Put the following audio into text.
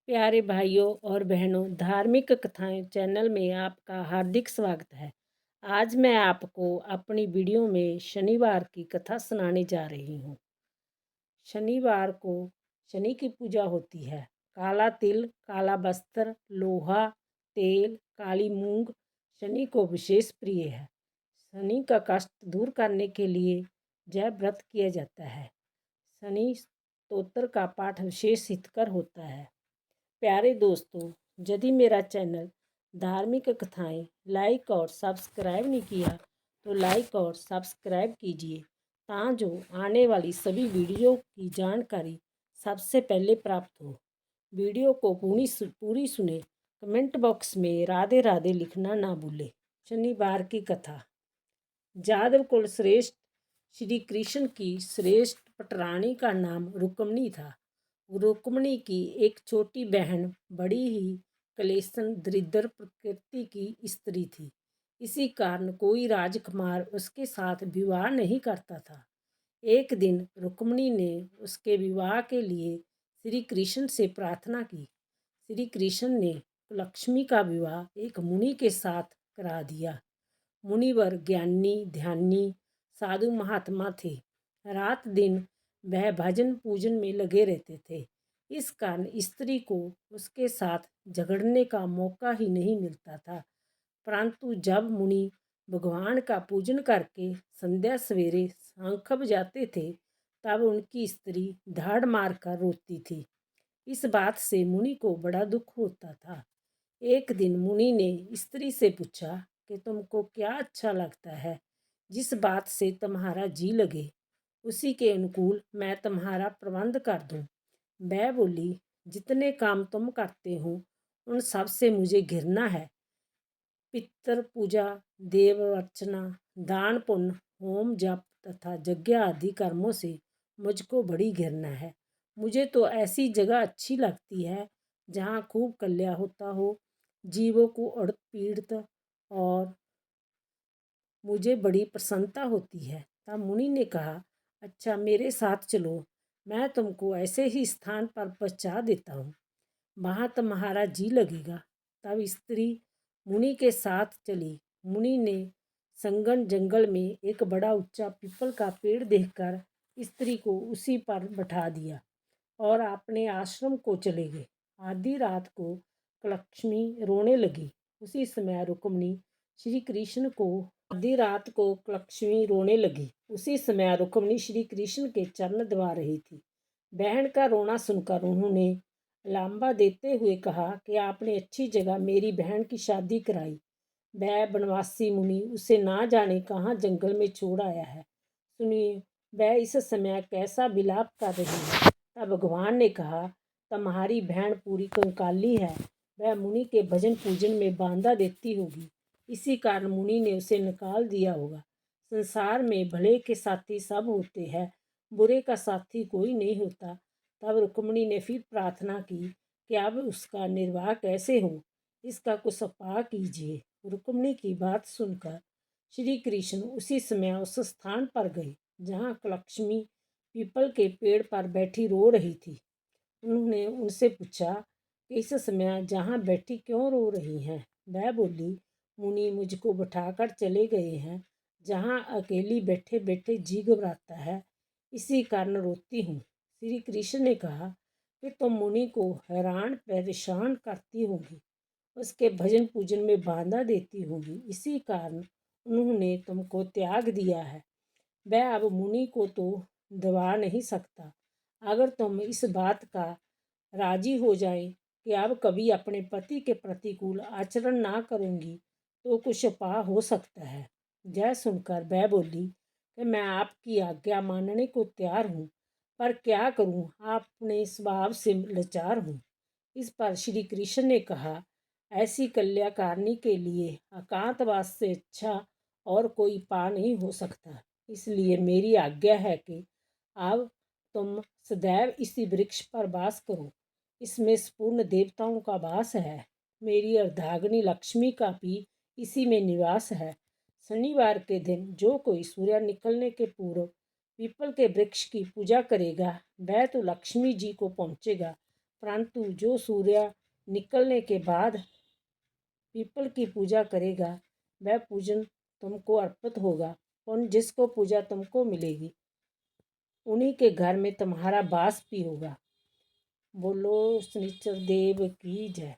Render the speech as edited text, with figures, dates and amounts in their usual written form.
प्यारे भाइयों और बहनों, धार्मिक कथाएं चैनल में आपका हार्दिक स्वागत है। आज मैं आपको अपनी वीडियो में शनिवार की कथा सुनाने जा रही हूँ। शनिवार को शनि की पूजा होती है। काला तिल, काला वस्त्र, लोहा, तेल, काली मूंग शनि को विशेष प्रिय है। शनि का कष्ट दूर करने के लिए जय व्रत किया जाता है। शनि स्तोत्र का पाठ विशेष हितकर होता है। प्यारे दोस्तों, यदि मेरा चैनल धार्मिक कथाएं लाइक और सब्सक्राइब नहीं किया तो लाइक और सब्सक्राइब कीजिए जो आने वाली सभी वीडियो की जानकारी सबसे पहले प्राप्त हो। वीडियो को पूरी सुने। कमेंट बॉक्स में राधे राधे लिखना ना भूले। शनिवार की कथा। यादव कुल श्रेष्ठ श्री कृष्ण की श्रेष्ठ पटरानी का नाम रुक्मणी था। रुक्मणी की एक छोटी बहन बड़ी ही क्लेशन दरिद्र प्रकृति की स्त्री थी। इसी कारण कोई राजकुमार उसके साथ विवाह नहीं करता था। एक दिन रुक्मणी ने उसके विवाह के लिए श्री कृष्ण से प्रार्थना की। श्री कृष्ण ने लक्ष्मी का विवाह एक मुनि के साथ करा दिया। मुनिवर ज्ञानी ध्यानी साधु महात्मा थे। रात दिन वह भजन पूजन में लगे रहते थे। इस कारण स्त्री को उसके साथ झगड़ने का मौका ही नहीं मिलता था। परंतु जब मुनि भगवान का पूजन करके संध्या सवेरे शंख बजाते थे तब उनकी स्त्री धाड़ मार कर रोती थी। इस बात से मुनि को बड़ा दुख होता था। एक दिन मुनि ने स्त्री से पूछा कि तुमको क्या अच्छा लगता है, जिस बात से तुम्हारा जी लगे उसी के अनुकूल मैं तुम्हारा प्रबंध कर दूं। वह बोली, जितने काम तुम करते हो उन सब से मुझे घृणा है। पितृ पूजा, देव अर्चना, दान पुण्य, होम जप तथा यज्ञ आदि कर्मों से मुझको बड़ी घृणा है। मुझे तो ऐसी जगह अच्छी लगती है जहाँ खूब कल्याण होता हो, जीवों को अड़त पीड़ित, और मुझे बड़ी प्रसन्नता होती है। तब मुनि ने कहा, अच्छा मेरे साथ चलो, मैं तुमको ऐसे ही स्थान पर पहुँचा देता हूँ, वहाँ तुम्हारा जी लगेगा। तब स्त्री मुनि के साथ चली। मुनि ने संगन जंगल में एक बड़ा ऊंचा पीपल का पेड़ देखकर स्त्री को उसी पर बैठा दिया और अपने आश्रम को चले गए। आधी रात को लक्ष्मी रोने लगी। उसी समय रुक्मणी श्री कृष्ण को आधी रात को लक्ष्मी रोने लगी। उसी समय रुक्मणी श्री कृष्ण के चरण दबा रही थी। बहन का रोना सुनकर उन्होंने लांबा देते हुए कहा कि आपने अच्छी जगह मेरी बहन की शादी कराई। वह बनवासी मुनि उसे ना जाने कहाँ जंगल में छोड़ आया है। सुनिए, वह इस समय कैसा विलाप कर रही है। तब भगवान ने कहा, तुम्हारी बहन पूरी कंकाली है, वह मुनि के भजन पूजन में बांधा देती होगी, इसी कारण मुनि ने उसे निकाल दिया होगा। संसार में भले के साथी सब होते हैं, बुरे का साथी कोई नहीं होता। तब रुक्मणी ने फिर प्रार्थना की कि अब उसका निर्वाह कैसे हो, इसका कुछ उपाय कीजिए। रुक्मणी की बात सुनकर श्री कृष्ण उसी समय उस स्थान पर गए जहाँ लक्ष्मी पीपल के पेड़ पर बैठी रो रही थी। उन्होंने उनसे पूछा कि इस समय जहाँ बैठी क्यों रो रही हैं। वह बोली, मुनि मुझको बैठाकर चले गए हैं, जहाँ अकेली बैठे बैठे जी घबराता है, इसी कारण रोती हूँ। श्री कृष्ण ने कहा कि तुम मुनि को हैरान परेशान करती होगी, उसके भजन पूजन में बांधा देती होगी, इसी कारण उन्होंने तुमको त्याग दिया है। वह अब मुनि को तो दबा नहीं सकता। अगर तुम इस बात का राजी हो जाए कि अब कभी अपने पति के प्रतिकूल आचरण ना करूँगी तो कुछ उपाय हो सकता है। यह सुनकर वह बोली कि मैं आपकी आज्ञा मानने को तैयार हूँ, पर क्या करूँ, आप अपने स्वभाव से लाचार हूँ। इस पर श्री कृष्ण ने कहा, ऐसी कल्याणकारिणी के लिए एकांतवास से अच्छा और कोई उपाय नहीं हो सकता। इसलिए मेरी आज्ञा है कि अब तुम सदैव इसी वृक्ष पर वास करो। इसमें संपूर्ण देवताओं का वास है। मेरी अर्धांगिनी लक्ष्मी का भी इसी में निवास है। शनिवार के दिन जो कोई सूर्य निकलने के पूर्व पीपल के वृक्ष की पूजा करेगा, वह तो लक्ष्मी जी को पहुँचेगा, परंतु जो सूर्य निकलने के बाद पीपल की पूजा करेगा वह पूजन तुमको अर्पित होगा और जिसको पूजा तुमको मिलेगी उन्हीं के घर में तुम्हारा वास भी होगा। बोलो शनिचर देव की जय।